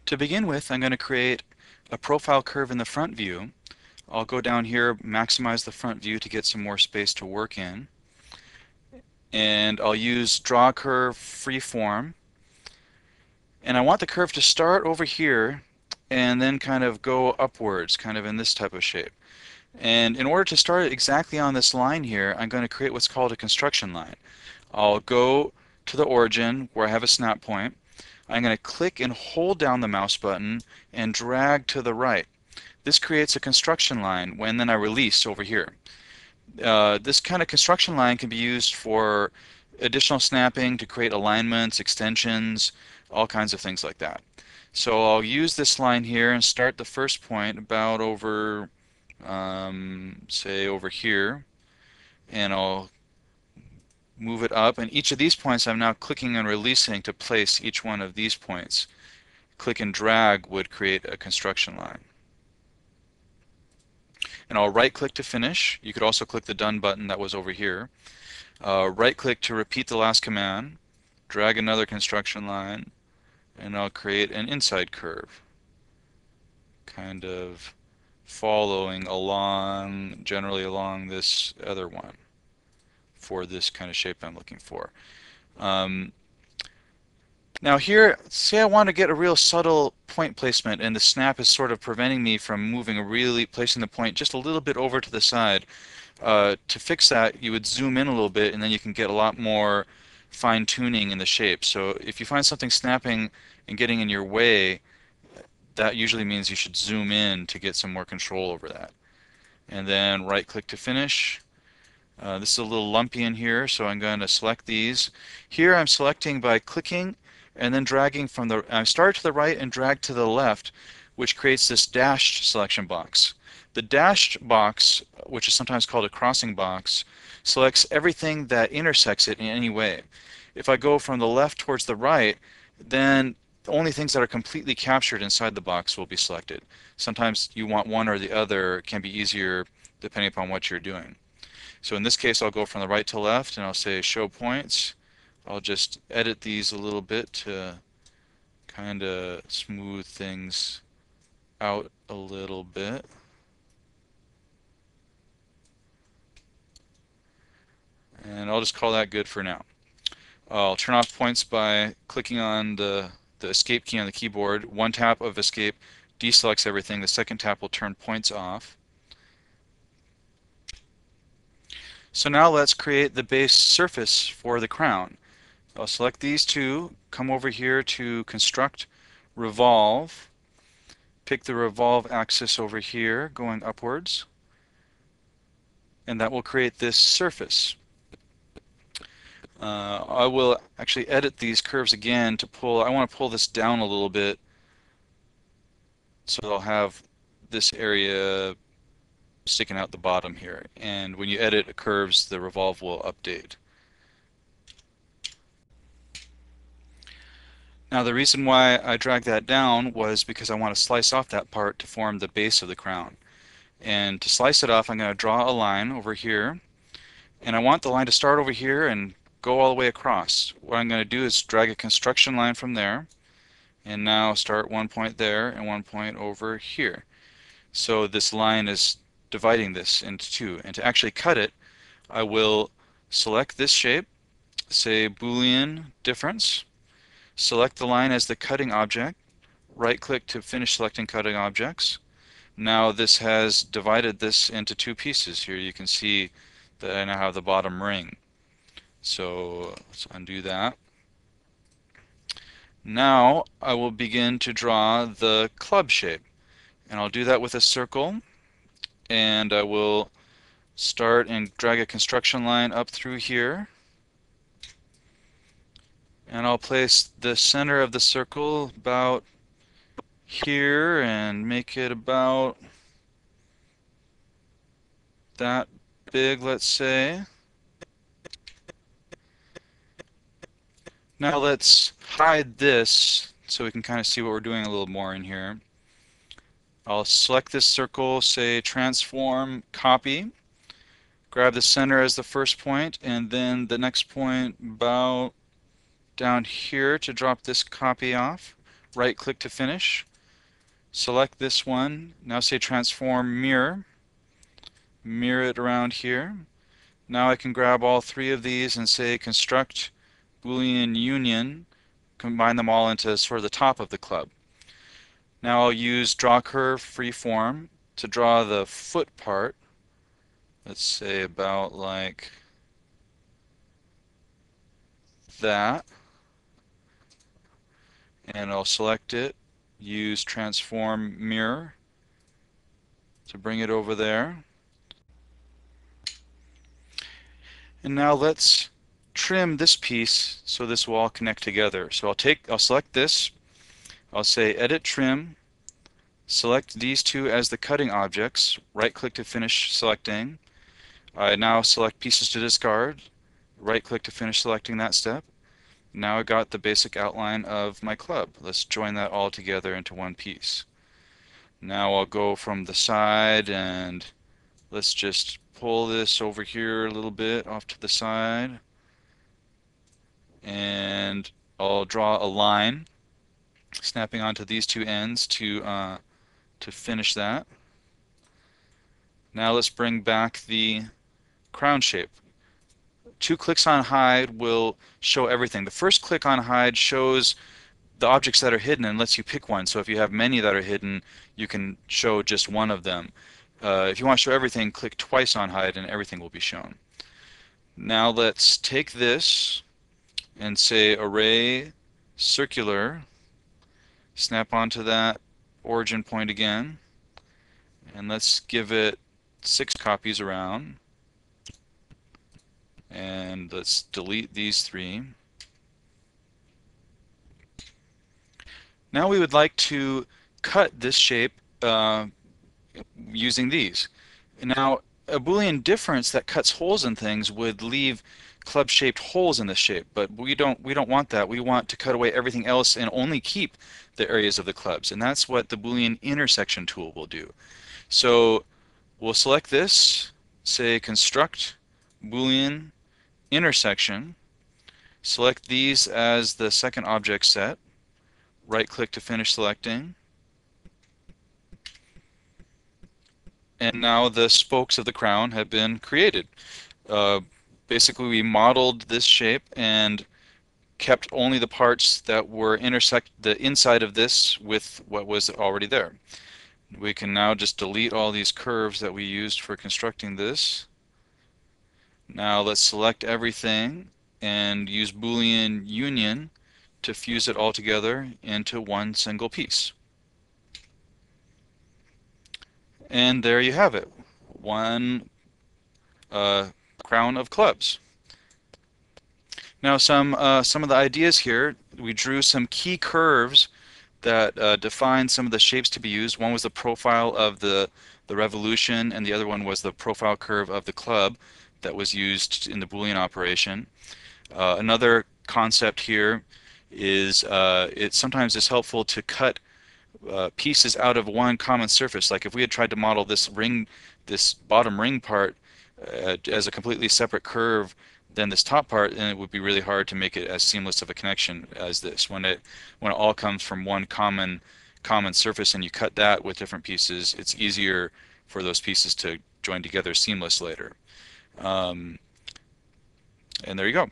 To begin with, I'm going to create a profile curve in the front view. I'll go down here, maximize the front view to get some more space to work in. And I'll use draw curve freeform. And I want the curve to start over here and then kind of go upwards, kind of in this type of shape. And in order to start it exactly on this line here, I'm going to create what's called a construction line. I'll go to the origin where I have a snap point. I'm going to click and hold down the mouse button and drag to the right. This creates a construction line when then I release over here. This kind of construction line can be used for additional snapping to create alignments, extensions, all kinds of things like that. So I'll use this line here and start the first point about over, say over here, and I'll move it up, and each of these points I'm now clicking and releasing to place each one of these points. Click and drag would create a construction line. And I'll right click to finish. You could also click the done button that was over here. Right click to repeat the last command, drag another construction line, and I'll create an inside curve, kind of following along, generally along this other one for this kind of shape I'm looking for. Now here, say I want to get a real subtle point placement and the snap is sort of preventing me from placing the point just a little bit over to the side. To fix that, you would zoom in a little bit and then you can get a lot more fine tuning in the shape. So if you find something snapping and getting in your way, that usually means you should zoom in to get some more control over that. And then right click to finish. This is a little lumpy in here, so I'm going to select these. Here I'm selecting by clicking and then dragging from the, I start to the right and drag to the left, which creates this dashed selection box. The dashed box, which is sometimes called a crossing box, selects everything that intersects it in any way. If I go from the left towards the right, then only things that are completely captured inside the box will be selected. Sometimes you want one or the other. It can be easier depending upon what you're doing. So in this case, I'll go from the right to left and I'll say show points. I'll just edit these a little bit to kind of smooth things out a little bit. And I'll just call that good for now. I'll turn off points by clicking on the escape key on the keyboard. One tap of escape deselects everything. The second tap will turn points off. So now let's create the base surface for the crown. I'll select these two, come over here to construct revolve, pick the revolve axis over here going upwards, and that will create this surface. I will actually edit these curves again to pull, I want to pull this down a little bit so I'll have this area sticking out the bottom here, and when you edit curves the revolve will update. Now the reason why I dragged that down was because I want to slice off that part to form the base of the crown. And to slice it off, I'm going to draw a line over here, and I want the line to start over here and go all the way across. What I'm going to do is drag a construction line from there, and now start one point there and one point over here. So this line is dividing this into two. And to actually cut it, I will select this shape, say Boolean difference, select the line as the cutting object, right click to finish selecting cutting objects. Now this has divided this into two pieces. Here you can see that I now have the bottom ring. So let's undo that. Now I will begin to draw the club shape, and I'll do that with a circle, and I will start and drag a construction line up through here, and I'll place the center of the circle about here and make it about that big, let's say. Now let's hide this so we can kind of see what we're doing a little more in here. I'll select this circle, say transform, copy, grab the center as the first point, and then the next point about down here to drop this copy off. right click to finish. Select this one. Now say transform mirror. Mirror it around here. Now I can grab all three of these and say construct Boolean union, combine them all into sort of the top of the club. Now I'll use draw curve freeform to draw the foot part. Let's say about like that. And I'll select it, use transform mirror to bring it over there. And now let's trim this piece so this will all connect together. So I'll select this, I'll say edit trim, select these two as the cutting objects, right click to finish selecting. I now select pieces to discard, right click to finish selecting that step. Now I got the basic outline of my club. Let's join that all together into one piece. Now I'll go from the side and let's just pull this over here a little bit off to the side. And I'll draw a line snapping onto these two ends to finish that. Now let's bring back the crown shape. Two clicks on hide will show everything. The first click on hide shows the objects that are hidden and lets you pick one. So if you have many that are hidden, you can show just one of them. If you want to show everything, click twice on hide and everything will be shown. Now let's take this and say array circular, snap onto that origin point again, and let's give it 6 copies around. And let's delete these 3. Now we would like to cut this shape using these. Now a Boolean difference that cuts holes in things would leave club-shaped holes in this shape, but we don't want that. We want to cut away everything else and only keep the areas of the clubs, and that's what the Boolean intersection tool will do. So we'll select this, say construct Boolean intersection, select these as the second object set, right click to finish selecting, and now the spokes of the crown have been created. Basically we modeled this shape and kept only the parts that were intersect the inside of this with what was already there. We can now just delete all these curves that we used for constructing this. Now let's select everything and use Boolean union to fuse it all together into one single piece. And there you have it, one crown of clubs. Now some of the ideas here, we drew some key curves that define some of the shapes to be used. One was the profile of the revolution, and the other one was the profile curve of the club that was used in the Boolean operation. Another concept here is it sometimes is helpful to cut pieces out of one common surface. Like if we had tried to model this ring, this bottom ring part as a completely separate curve than this top part, then it would be really hard to make it as seamless of a connection as this. When it all comes from one common surface and you cut that with different pieces, it's easier for those pieces to join together seamless later. And there you go.